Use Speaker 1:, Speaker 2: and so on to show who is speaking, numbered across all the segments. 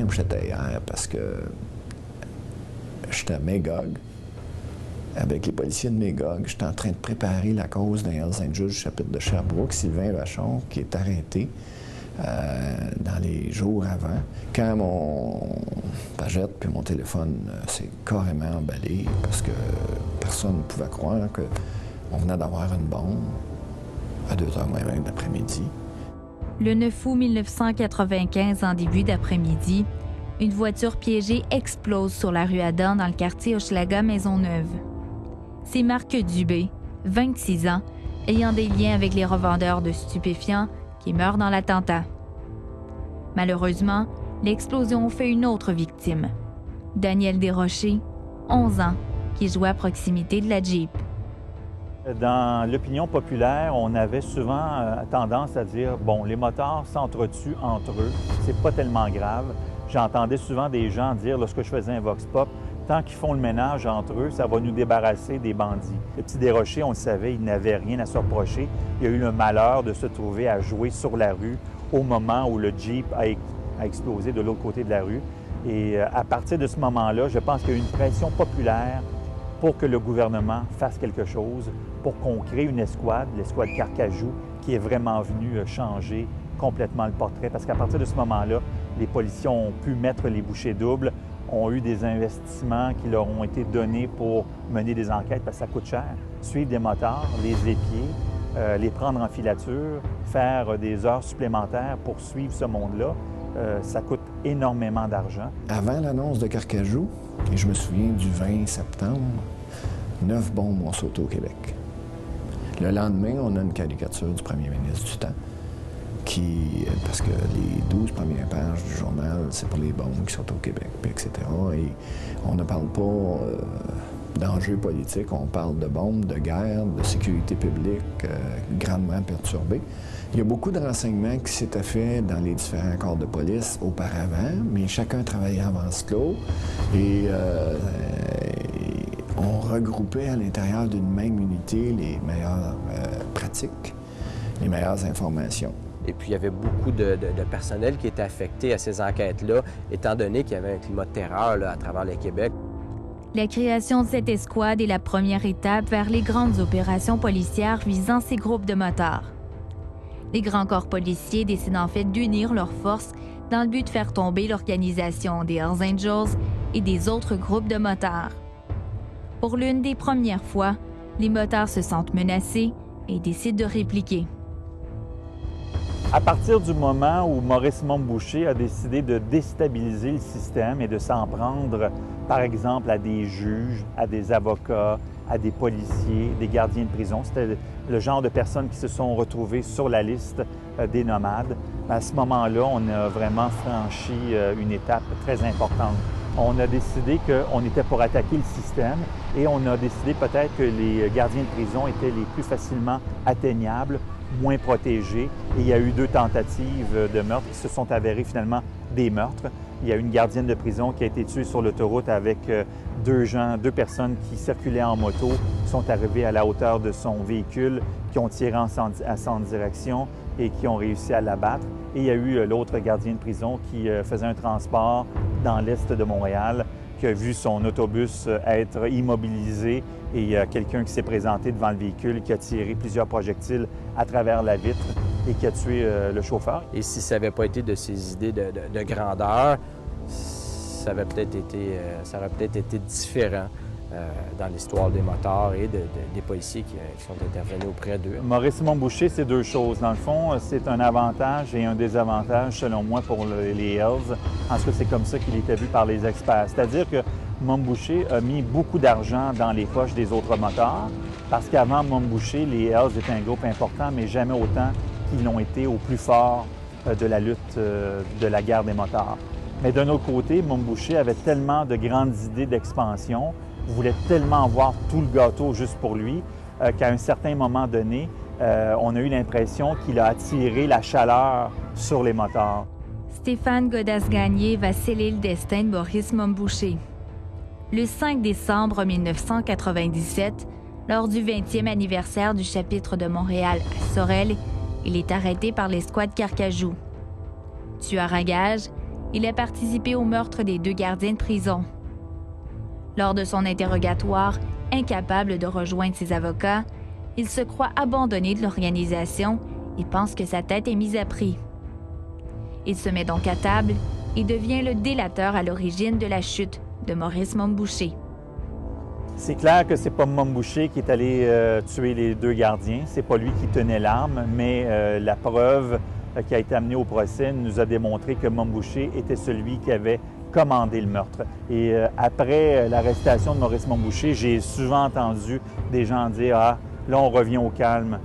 Speaker 1: où j'étais hier parce que j'étais à Magog, avec les policiers de Magog. J'étais en train de préparer la cause d'un Hells Angels du chapitre de Sherbrooke, Sylvain Vachon, qui est arrêté dans les jours avant, quand mon pagette puis mon téléphone s'est carrément emballé parce que personne ne pouvait croire qu'on venait d'avoir une bombe à 2h moins 20 d'après-midi.
Speaker 2: Le 9 août 1995, en début d'après-midi, une voiture piégée explose sur la rue Adam dans le quartier Hochelaga-Maisonneuve. C'est Marc Dubé, 26 ans, ayant des liens avec les revendeurs de stupéfiants, qui meurt dans l'attentat. Malheureusement, l'explosion fait une autre victime, Daniel Desrochers, 11 ans, qui jouait à proximité de la Jeep.
Speaker 3: Dans l'opinion populaire, on avait souvent tendance à dire, bon, les motards s'entretuent entre eux, c'est pas tellement grave. J'entendais souvent des gens dire, lorsque je faisais un vox pop, tant qu'ils font le ménage entre eux, ça va nous débarrasser des bandits. Le petit Desrochers, on le savait, il n'avait rien à se reprocher. Il a eu le malheur de se trouver à jouer sur la rue au moment où le Jeep a explosé de l'autre côté de la rue. Et à partir de ce moment-là, je pense qu'il y a eu une pression populaire pour que le gouvernement fasse quelque chose, pour qu'on crée une escouade, l'escouade Carcajou, qui est vraiment venue changer complètement le portrait. Parce qu'à partir de ce moment-là, les policiers ont pu mettre les bouchées doubles, ont eu des investissements qui leur ont été donnés pour mener des enquêtes, parce que ça coûte cher. Suivre des motards, les épier, les prendre en filature, faire des heures supplémentaires pour suivre ce monde-là, ça coûte énormément d'argent.
Speaker 1: Avant l'annonce de Carcajou, et je me souviens du 20 septembre, 9 bombes ont sauté au Québec. Le lendemain, on a une caricature du premier ministre du temps, parce que les 12 premières pages du journal, c'est pour les bombes qui sautent au Québec, etc. Et on ne parle pas d'enjeux politiques, on parle de bombes, de guerre, de sécurité publique grandement perturbée. Il y a beaucoup de renseignements qui s'étaient faits dans les différents corps de police auparavant, mais chacun travaillait en vase clos et on regroupait à l'intérieur d'une même unité les meilleures pratiques, les meilleures informations.
Speaker 4: Et puis, il y avait beaucoup de personnel qui était affecté à ces enquêtes-là, étant donné qu'il y avait un climat de terreur là, à travers le Québec.
Speaker 2: La création de cette escouade est la première étape vers les grandes opérations policières visant ces groupes de motards. Les grands corps policiers décident en fait d'unir leurs forces dans le but de faire tomber l'organisation des Hells Angels et des autres groupes de motards. Pour l'une des premières fois, les motards se sentent menacés et décident de répliquer.
Speaker 3: À partir du moment où Maurice Montboucher a décidé de déstabiliser le système et de s'en prendre, par exemple, à des juges, à des avocats, à des policiers, des gardiens de prison, c'était le genre de personnes qui se sont retrouvées sur la liste des nomades, à ce moment-là, on a vraiment franchi une étape très importante. On a décidé qu'on était pour attaquer le système et on a décidé peut-être que les gardiens de prison étaient les plus facilement atteignables, moins protégés. Et il y a eu 2 tentatives de meurtre qui se sont avérées finalement des meurtres. Il y a une gardienne de prison qui a été tuée sur l'autoroute avec 2 personnes qui circulaient en moto, qui sont arrivées à la hauteur de son véhicule, qui ont tiré à son direction et qui ont réussi à l'abattre. Et il y a eu l'autre gardien de prison qui faisait un transport dans l'est de Montréal, qui a vu son autobus être immobilisé et il y a quelqu'un qui s'est présenté devant le véhicule, qui a tiré plusieurs projectiles à travers la vitre et qui a tué le chauffeur.
Speaker 4: Et si ça n'avait pas été de ces idées de grandeur, ça aurait peut-être été différent dans l'histoire des motards et des policiers qui sont intervenus auprès d'eux.
Speaker 3: Maurice Montboucher, c'est 2 choses. Dans le fond, c'est un avantage et un désavantage, selon moi, pour les Hells. En tout cas, c'est comme ça qu'il était vu par les experts. C'est-à-dire que Montboucher a mis beaucoup d'argent dans les poches des autres motards, parce qu'avant Montboucher, les Hells étaient un groupe important, mais jamais autant qu'ils l'ont été au plus fort de la lutte de la guerre des motards. Mais d'un autre côté, Montboucher avait tellement de grandes idées d'expansion, voulait tellement voir tout le gâteau juste pour lui, qu'à un certain moment donné, on a eu l'impression qu'il a attiré la chaleur sur les motards.
Speaker 2: Stéphane Godas-Gagné va sceller le destin de Maurice Montboucher. Le 5 décembre 1997, lors du 20e anniversaire du chapitre de Montréal à Sorel, il est arrêté par l'escouade Carcajou. Tueur à gages, il a participé au meurtre des 2 gardiens de prison. Lors de son interrogatoire, incapable de rejoindre ses avocats, il se croit abandonné de l'organisation et pense que sa tête est mise à prix. Il se met donc à table et devient le délateur à l'origine de la chute de Maurice Montboucher.
Speaker 3: C'est clair que c'est pas Montboucher qui est allé tuer les 2 gardiens. C'est pas lui qui tenait l'arme, mais la preuve qui a été amenée au procès nous a démontré que Montboucher était celui qui avait commandé le meurtre. Et après l'arrestation de Maurice Montboucher, j'ai souvent entendu des gens dire « Ah, là, on revient au calme.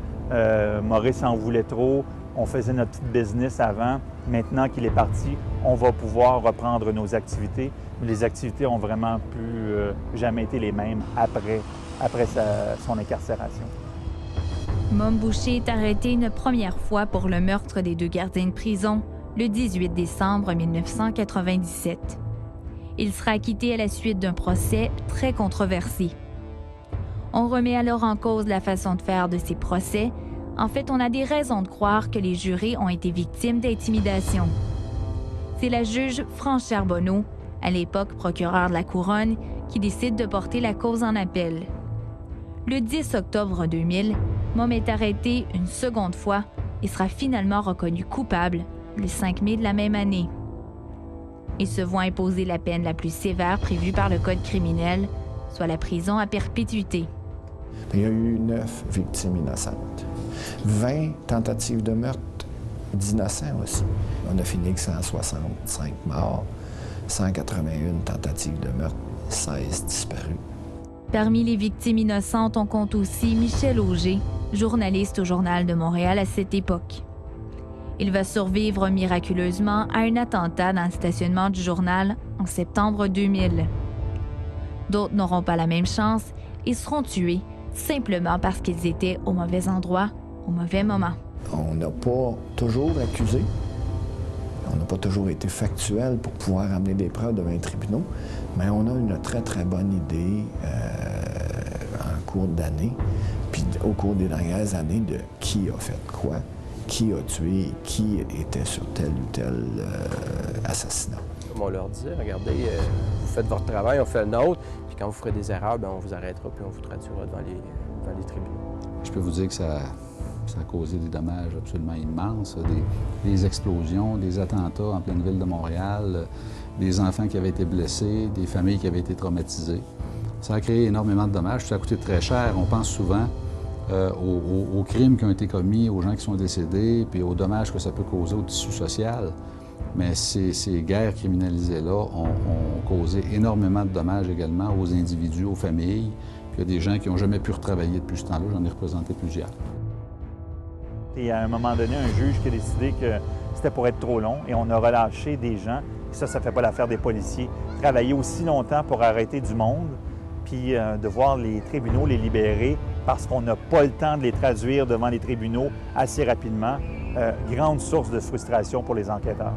Speaker 3: Maurice en voulait trop. On faisait notre petite business avant. Maintenant qu'il est parti, on va pouvoir reprendre nos activités. » Mais les activités ont vraiment jamais été les mêmes après son incarcération.
Speaker 2: Montboucher est arrêté une première fois pour le meurtre des 2 gardiens de prison le 18 décembre 1997. Il sera acquitté à la suite d'un procès très controversé. On remet alors en cause la façon de faire de ces procès. En fait, on a des raisons de croire que les jurés ont été victimes d'intimidation. C'est la juge France Charbonneau, à l'époque procureure de la Couronne, qui décide de porter la cause en appel. Le 10 octobre 2000, Mom est arrêté une seconde fois et sera finalement reconnu coupable le 5 mai de la même année. Il se voit imposer la peine la plus sévère prévue par le Code criminel, soit la prison à perpétuité.
Speaker 1: Il y a eu 9 victimes innocentes, 20 tentatives de meurtre d'innocents aussi. On a fini avec 165 morts, 181 tentatives de meurtre, 16 disparus.
Speaker 2: Parmi les victimes innocentes, on compte aussi Michel Auger, journaliste au Journal de Montréal à cette époque. Il va survivre miraculeusement à un attentat dans le stationnement du journal en septembre 2000. D'autres n'auront pas la même chance et seront tués simplement parce qu'ils étaient au mauvais endroit, au mauvais moment.
Speaker 1: On n'a pas toujours accusé, on n'a pas toujours été factuel pour pouvoir amener des preuves devant les tribunaux, mais on a une très, très bonne idée en cours d'année, puis au cours des dernières années, de qui a fait quoi, qui a tué, qui était sur tel ou tel assassinat.
Speaker 4: Comme on leur disait, regardez, vous faites votre travail, on fait le nôtre, puis quand vous ferez des erreurs, bien, on vous arrêtera puis on vous traduira devant les tribunaux.
Speaker 5: Je peux vous dire que ça a causé des dommages absolument immenses, des explosions, des attentats en pleine ville de Montréal, des enfants qui avaient été blessés, des familles qui avaient été traumatisées. Ça a créé énormément de dommages, ça a coûté très cher. On pense souvent aux crimes qui ont été commis, aux gens qui sont décédés, puis aux dommages que ça peut causer au tissu social. Mais ces guerres criminalisées-là ont causé énormément de dommages également aux individus, aux familles. Puis il y a des gens qui n'ont jamais pu retravailler depuis ce temps-là. J'en ai représenté plusieurs.
Speaker 3: Et à un moment donné, un juge qui a décidé que c'était pour être trop long et on a relâché des gens. Et ça ne fait pas l'affaire des policiers. Travailler aussi longtemps pour arrêter du monde, puis de voir les tribunaux les libérer parce qu'on n'a pas le temps de les traduire devant les tribunaux assez rapidement. Grande source de frustration pour les enquêteurs.